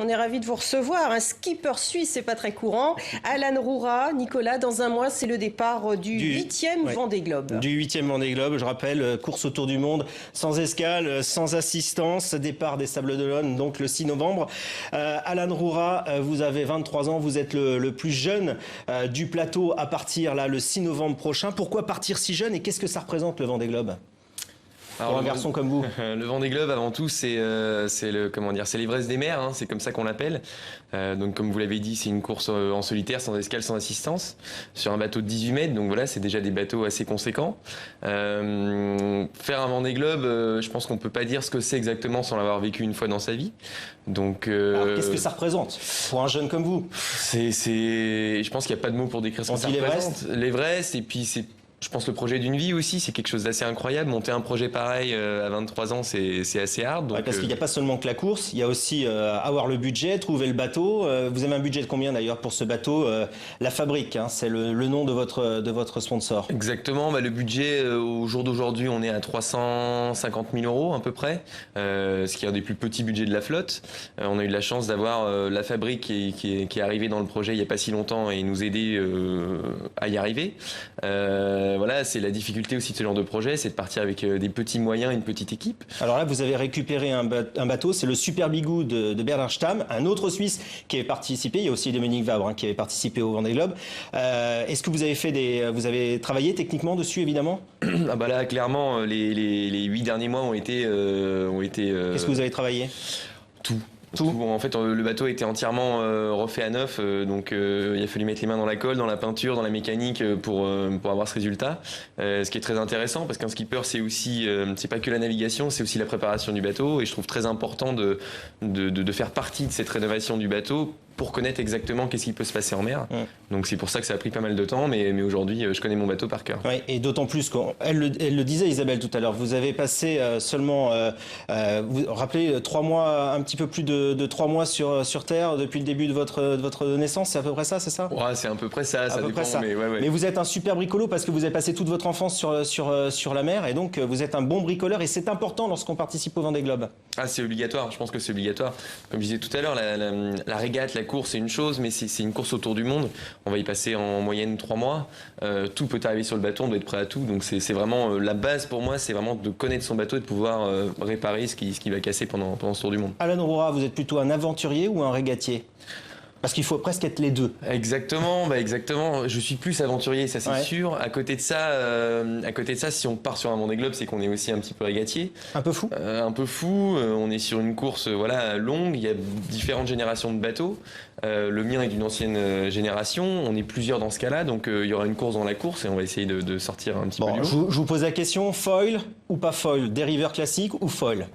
On est ravis de vous recevoir. Un skipper suisse, c'est pas très courant. Alan Roura, Nicolas, dans un mois, c'est le départ du 8e Vendée Globe. Du 8e Vendée Globe, je rappelle, course autour du monde, sans escale, sans assistance, départ des Sables d'Olonne, donc le 6 novembre. Alan Roura, vous avez 23 ans, vous êtes le plus jeune du plateau à partir là, le 6 novembre prochain. Pourquoi partir si jeune et qu'est-ce que ça représente le Vendée Globe ? Alors, pour un garçon comme vous. Le Vendée Globe, avant tout, c'est l'ivresse des mers, hein, c'est comme ça qu'on l'appelle. Donc, comme vous l'avez dit, c'est une course en solitaire, sans escale, sans assistance, sur un bateau de 18 mètres. Donc voilà, c'est déjà des bateaux assez conséquents. Faire un Vendée Globe, je pense qu'on peut pas dire ce que c'est exactement sans l'avoir vécu une fois dans sa vie. Donc, alors, qu'est-ce que ça représente pour un jeune comme vous ? Je pense qu'il n'y a pas de mots pour décrire ce que ça représente. L'Everest, et puis c'est. Je pense que le projet d'une vie aussi, c'est quelque chose d'assez incroyable. Monter un projet pareil à 23 ans, c'est assez hard. Donc, parce qu'il n'y a pas seulement que la course, il y a aussi avoir le budget, trouver le bateau. Vous avez un budget de combien d'ailleurs pour ce bateau ? La Fabrique, hein, c'est le nom de votre sponsor. Exactement, le budget au jour d'aujourd'hui, on est à 350 000 € à peu près, ce qui est un des plus petits budgets de la flotte. On a eu de la chance d'avoir la Fabrique qui est arrivée dans le projet il n'y a pas si longtemps et nous aider à y arriver. Voilà, c'est la difficulté aussi de ce genre de projet, c'est de partir avec des petits moyens, une petite équipe. Alors là, vous avez récupéré un bateau, c'est le Super Bigou de Bernard Stamm, un autre Suisse qui avait participé. Il y a aussi Dominique Vabre qui avait participé au Vendée Globe. Est-ce que vous avez travaillé techniquement dessus, évidemment ? Là, clairement, les 8 derniers mois ont été. Qu'est-ce que vous avez travaillé ? Tout. En fait, le bateau a été entièrement refait à neuf, donc il a fallu mettre les mains dans la colle, dans la peinture, dans la mécanique pour avoir ce résultat. Ce qui est très intéressant parce qu'un skipper, c'est aussi, c'est pas que la navigation, c'est aussi la préparation du bateau. Et je trouve très important de faire partie de cette rénovation du bateau pour connaître exactement qu'est-ce qui peut se passer en mer. Donc c'est pour ça que ça a pris pas mal de temps, mais aujourd'hui, je connais mon bateau par cœur. Oui, et d'autant plus qu'elle le disait, Isabelle, tout à l'heure, vous avez passé seulement, vous rappelez, 3 mois, un petit peu plus de 3 mois sur Terre depuis le début de votre naissance, c'est à peu près ça, c'est ça ? Ouais, c'est à peu près ça, ça dépend. Mais, mais vous êtes un super bricolo parce que vous avez passé toute votre enfance sur la mer et donc vous êtes un bon bricoleur et c'est important lorsqu'on participe au Vendée Globe. Ah, c'est obligatoire, je pense que c'est obligatoire. Comme je disais tout à l'heure, la régate, la course, c'est une chose, mais c'est une course autour du monde. On va y passer en moyenne 3 mois. Tout peut arriver sur le bateau, on doit être prêt à tout. Donc c'est vraiment la base pour moi, c'est vraiment de connaître son bateau et de pouvoir réparer ce qui va casser pendant ce tour du monde. Alan Roura, vous êtes plutôt un aventurier ou un régatier ? Parce qu'il faut presque être les deux. Exactement, exactement. Je suis plus aventurier, ça c'est sûr. À côté de ça, si on part sur un Vendée Globe, c'est qu'on est aussi un petit peu régatier. Un peu fou. Un peu fou. On est sur une course, longue. Il y a différentes générations de bateaux. Le mien est d'une ancienne génération. On est plusieurs dans ce cas-là, donc il y aura une course dans la course et on va essayer de sortir un petit peu du lot. Je vous pose la question, foil ou pas foil ? Dériveur classique ou foil ?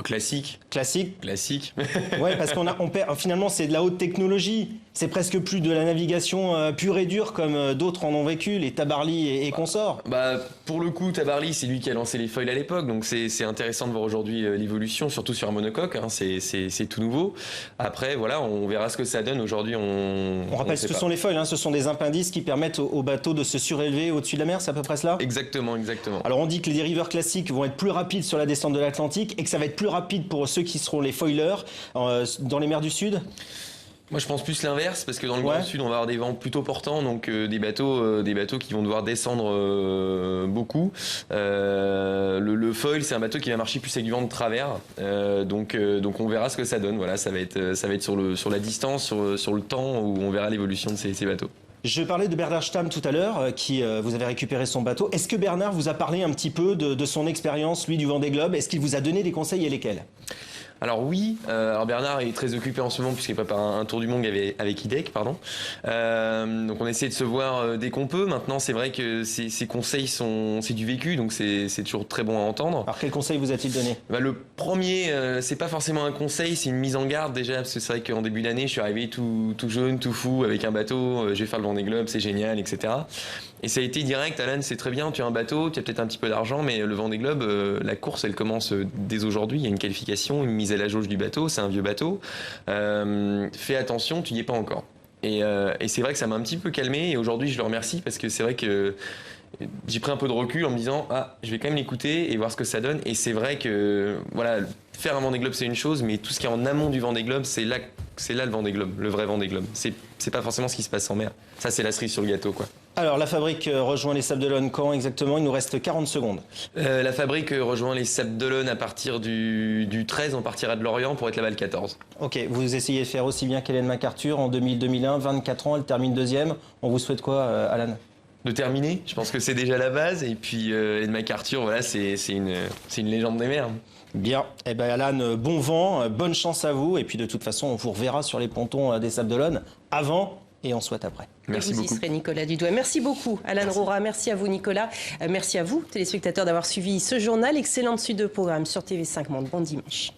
Classique. Classique. Ouais, parce qu'on perd. Finalement, c'est de la haute technologie. C'est presque plus de la navigation pure et dure comme d'autres en ont vécu, les Tabarly et consorts. Pour le coup, Tabarly, c'est lui qui a lancé les foils à l'époque, donc c'est intéressant de voir aujourd'hui l'évolution, surtout sur un monocoque. Hein, c'est tout nouveau. Après, voilà, on verra ce que ça donne. Aujourd'hui, on rappelle ce que sont les foils. Hein, ce sont des impendices qui permettent au bateau de se surélever au-dessus de la mer. C'est à peu près cela ? Exactement. Alors, on dit que les dériveurs classiques vont être plus rapides sur la descente de l'Atlantique et que ça va être plus rapide pour ceux qui seront les foilers dans les mers du Sud ? Moi, je pense plus l'inverse, parce que dans le Grand Sud, on va avoir des vents plutôt portants, donc des bateaux qui vont devoir descendre beaucoup. Le foil, c'est un bateau qui va marcher plus avec du vent de travers, donc on verra ce que ça donne. Voilà, ça va être sur la distance, sur le temps, où on verra l'évolution de ces bateaux. Je parlais de Bernard Stamm tout à l'heure, qui vous avez récupéré son bateau. Est-ce que Bernard vous a parlé un petit peu de son expérience, lui, du Vendée Globe ? Est-ce qu'il vous a donné des conseils et lesquels ? Alors oui, Bernard est très occupé en ce moment puisqu'il prépare un tour du monde avec IDEC, pardon. Donc on essaie de se voir dès qu'on peut. Maintenant, c'est vrai que ces conseils c'est du vécu, donc c'est toujours très bon à entendre. Alors quel conseil vous a-t-il donné ? Le premier, c'est pas forcément un conseil, c'est une mise en garde déjà, parce que c'est vrai qu'en début d'année, je suis arrivé tout jeune, tout fou, avec un bateau, je vais faire le Vendée Globe, c'est génial, etc. Et ça a été direct, Alan, c'est très bien, tu as un bateau, tu as peut-être un petit peu d'argent, mais le Vendée Globe, la course, elle commence dès aujourd'hui. Il y a une qualification, une mise à la jauge du bateau, c'est un vieux bateau. Fais attention, tu n'y es pas encore. Et c'est vrai que ça m'a un petit peu calmé, et aujourd'hui, je le remercie, parce que c'est vrai que j'ai pris un peu de recul en me disant je vais quand même l'écouter et voir ce que ça donne. Et c'est vrai que voilà, faire un Vendée Globe c'est une chose, mais tout ce qui est en amont du Vendée Globe, c'est là le Vendée Globe, le vrai Vendée Globe. C'est pas forcément ce qui se passe en mer. Ça, c'est la cerise sur le gâteau, quoi. Alors, la fabrique rejoint les Sables d'Olonne quand exactement? Il nous reste 40 secondes. La fabrique rejoint les Sables d'Olonne à partir du 13. On partira de Lorient pour être là-bas le 14. Ok, vous essayez de faire aussi bien qu'Hélène MacArthur en 2000-2001, 24 ans, elle termine deuxième. On vous souhaite quoi, Alan? De terminer, je pense que c'est déjà la base. Et puis, Hélène MacArthur, voilà, c'est une légende des mers. Bien, eh ben Alan, bon vent, bonne chance à vous. Et puis de toute façon, on vous reverra sur les pontons des Sables d'Olonne avant et on souhaite après. Merci beaucoup. Vous y serez, Nicolas Dudouis. Merci beaucoup, Alan Roura. Merci à vous, Nicolas. Merci à vous, téléspectateurs, d'avoir suivi ce journal. Excellente suite de programme sur TV5 Monde. Bon dimanche.